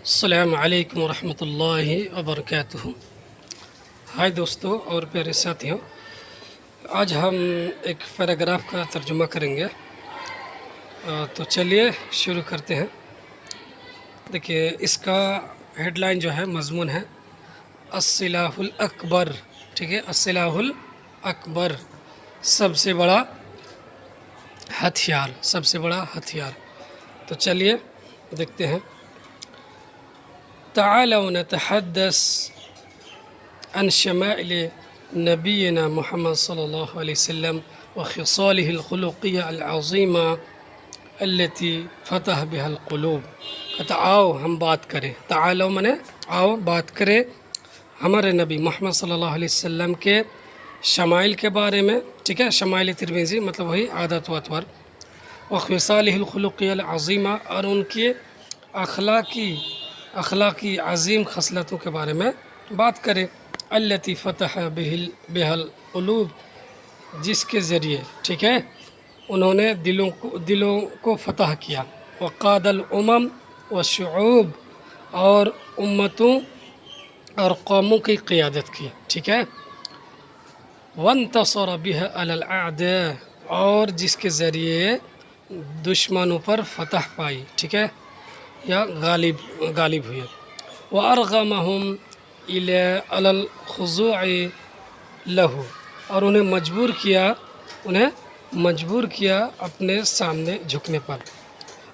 السلام علیکم ورحمۃ اللہ وبرکاتہ۔ ہائے دوستو اور پیارے ساتھیوں، آج ہم ایک پیراگراف کا ترجمہ کریں گے، تو چلیے شروع کرتے ہیں۔ دیکھیے، اس کا ہیڈ لائن جو ہے، مضمون ہے السلاح الاکبر۔ ٹھیک ہے، السلاح الاکبر، سب سے بڑا ہتھیار، سب سے بڑا ہتھیار۔ تو چلیے دیکھتے ہیں۔ تعالوا نتحدث عن شمائل نبينا محمد صلی اللہ علیہ وسلم وخصاله الخلقية العظيمة التي فتح بها القلوب۔ کہتا آؤ ہم بات کریں، تعالوا منے آؤ بات کریں ہمارے نبی محمد صلی اللہ علیہ وسلم کے شمائل کے بارے میں۔ ٹھیک ہے، شمائل ترمذی مطلب وہی عادت و اطوار، وخصاله الخلقية العظيمة، اور ان کی اخلاقی عظیم خصلتوں کے بارے میں بات کریں۔ التی فتح بها القلوب، جس کے ذریعے، ٹھیک ہے، انہوں نے دلوں کو فتح کیا۔ وقاد الامم والشعوب، اور امتوں اور قوموں کی قیادت کی۔ ٹھیک ہے، وانتصر بها على الاعداء، اور جس کے ذریعے دشمنوں پر فتح پائی۔ ٹھیک ہے، یا غالب ہوئے۔ وارغمهم علی الخضوع له، اور انہیں مجبور کیا اپنے سامنے جھکنے پر۔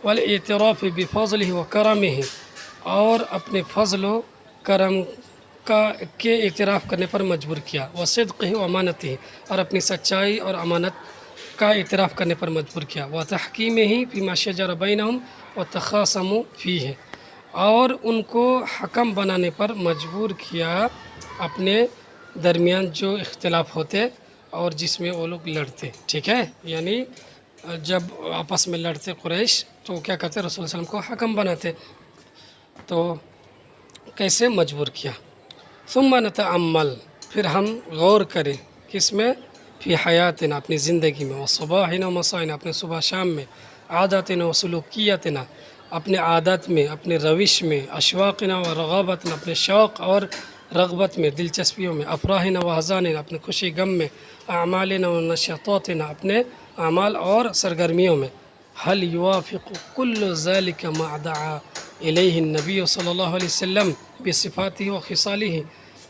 والاعتراف بفضلہ وکرمہ، اور اپنے فضل و کرم کے اعتراف کرنے پر مجبور کیا۔ وصدقہ وامانتہ، اور اپنی سچائی اور امانت کا اعتراف کرنے پر مجبور کیا۔ وتحکیمہ فیما شجر بینہم وتخاصموا فیہ، اور ان کو حکم بنانے پر مجبور کیا اپنے درمیان جو اختلاف ہوتے اور جس میں وہ لوگ لڑتے۔ ٹھیک ہے، یعنی جب آپس میں لڑتے قریش تو کیا کرتے، رسول صلی اللہ علیہ وسلم کو حکم بناتے۔ تو کیسے مجبور کیا؟ ثم نتعمل، پھر ہم غور کریں، کس میں؟ فی حیاتنا، اپنی زندگی میں، وصباحنا ومسائنا، اپنے صبح شام میں، عاداتنا وسلوکیاتنا، اپنے عادت میں، اپنے روش میں، اشواقنا و رغبتنا، اپنے شوق اور رغبت میں، دلچسپیوں میں، افراحنا و احزاننا، اپنے خوشی غم میں، اعمالنا و نشاطاتنا، اپنے اعمال اور سرگرمیوں میں۔ هل يوافق كل ذلك ما دعا الیہ النبی صلی اللہ علیہ وسلم بصفاته و خصاله،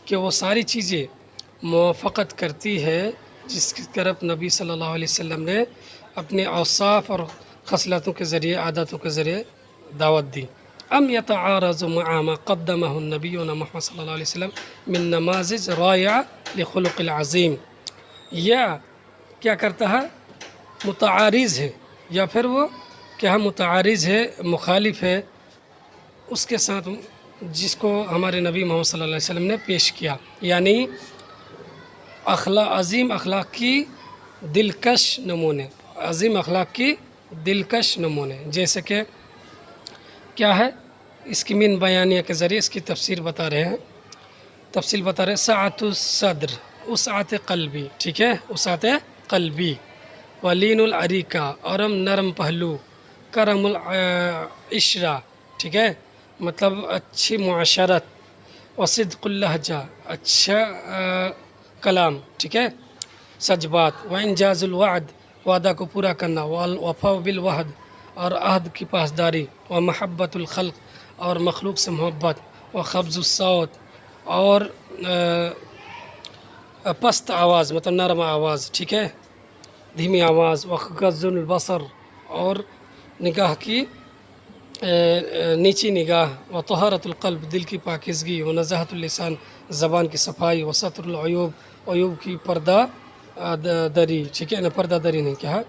کہ وہ ساری چیزیں موافقت کرتی ہے جس کی طرف نبی صلی اللہ علیہ وسلم نے اپنے اوصاف اور خصلتوں کے ذریعے، عادتوں کے ذریعے دعوت دی۔ ام یتعارض مع ما قدمہ نبینا محمد صلی اللہ علیہ وسلم من نماذج رائعہ لخلق العظیم، یا کیا کرتا ہے، متعارض ہے، یا پھر وہ کیا متعارض ہے، مخالف ہے اس کے ساتھ جس کو ہمارے نبی محمد صلی اللہ علیہ وسلم نے پیش کیا، یعنی عظیم اخلاق کی دلکش نمونے، عظیم اخلاق کی دلکش نمونے، جیسے کہ کیا ہے، اس کی من بیانیہ کے ذریعے اس کی تفسیر بتا رہے ہیں، سعۃ الصدر، وسعت قلبی، ٹھیک ہے، وسعت قلبی، ولین العریقہ، اور نرم پہلو، کرم العشرہ، ٹھیک ہے، مطلب اچھی معاشرت، وصدق اللہجہ، اچھا کلام، ٹھیک ہے، سچ بات، وانجاز الوعد، وعدہ کو پورا کرنا، والوفاء بالعہد، اور عہد کی پاسداری، ومحبت الخلق، اور مخلوق سے محبت، وخفض الصوت، اور پست آواز مطلب نرم آواز، ٹھیک ہے، دھیمی آواز، وغض البصر، اور نگاہ کی نیچی نگاہ، وطہارت القلب، دل کی پاکیزگی، ونزاہت اللسان، زبان کی صفائی، وستر العیوب، عیوب کی پردہ دری، ٹھیک ہے نا، پردہ دری نہیں کہا،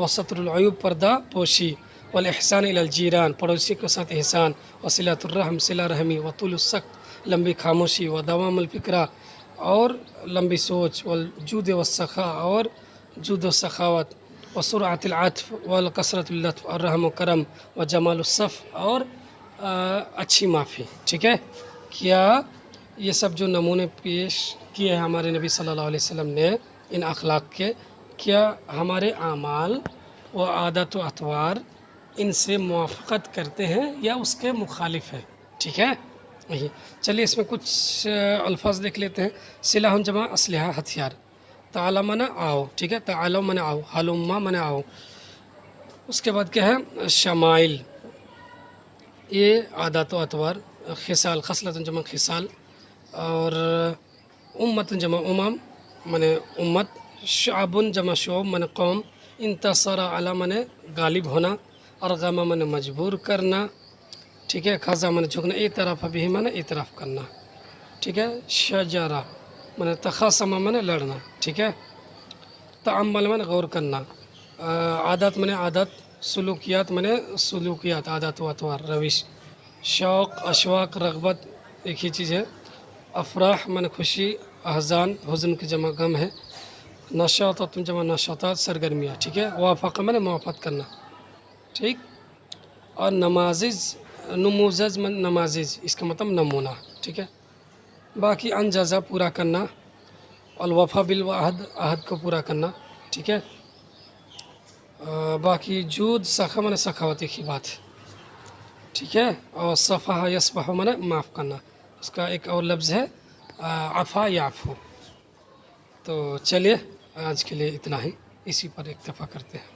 وستر العیوب، پردہ پوشی، والاحسان الی الجیران، پڑوسی کے ساتھ احسان، وصلۃ الرحم، صلہ رحمی، وطول السکت، لمبی خاموشی، ودوام الفکرہ، اور لمبی سوچ، والجود والسخاء، اور جود و سخاوت، وسرعۃ العطف، والکثرۃ اللطف، اور رحم و کرم، وجمال الصف، اور اچھی معافی۔ ٹھیک ہے، کیا یہ سب جو نمونے پیش کیے ہیں ہمارے نبی صلی اللہ علیہ وسلم نے ان اخلاق کے، کیا ہمارے اعمال و عادت و اطوار ان سے موافقت کرتے ہیں یا اس کے مخالف ہے. ٹھیک ہے. یہی چلیے اس میں کچھ الفاظ دیکھ لیتے ہیں. سلاح جمع اسلحہ ہتھیار. تعالی مانا آؤ. ٹھیک ہے. تعالو مانا آؤ. حلما مانا آؤ. اس کے بعد کیا ہے شمائل، یہ عادات و اطوار. خصال خصلت جمع خصال. اور امت جمع امم مانے امت. شعب جمع شعب مانے قوم. انتصر علی مانے غالب ہونا. ارغم مانے مجبور کرنا. ٹھیک ہے. خضع مانے جھکنا. اعتراف بھی مانے اعتراف کرنا. ٹھیک ہے. شجرہ مانے تخاصم مانے لڑنا. ٹھیک ہے. تعمل مانے غور کرنا. عادات مانے عادت. سلوکیات مانے سلوکیات عادات و اطوار روش. شوق اشواق رغبت ایک ہی چیز ہے. افراح مانے خوشی. احزان حزن کی جمع غم ہے. نشاطات جمع نشاطات سرگرمیاں. ٹھیک ہے. وافق مانے موافقت کرنا. ٹھیک. اور نمازج نموزج من نمازج اس کا مطلب نمونہ. ٹھیک ہے. باقی انجزا پورا کرنا. الوفا بالوعد عہد کو پورا کرنا. ٹھیک ہے. باقی جود سخا مانے سخاوت ایک ہی بات ہے. ٹھیک ہے. اور صفحہ یصفح مانے معاف کرنا. اس کا ایک اور لفظ ہے عفا یعفو. تو چلیے آج کے لیے اتنا ہی، اسی پر اکتفا کرتے ہیں.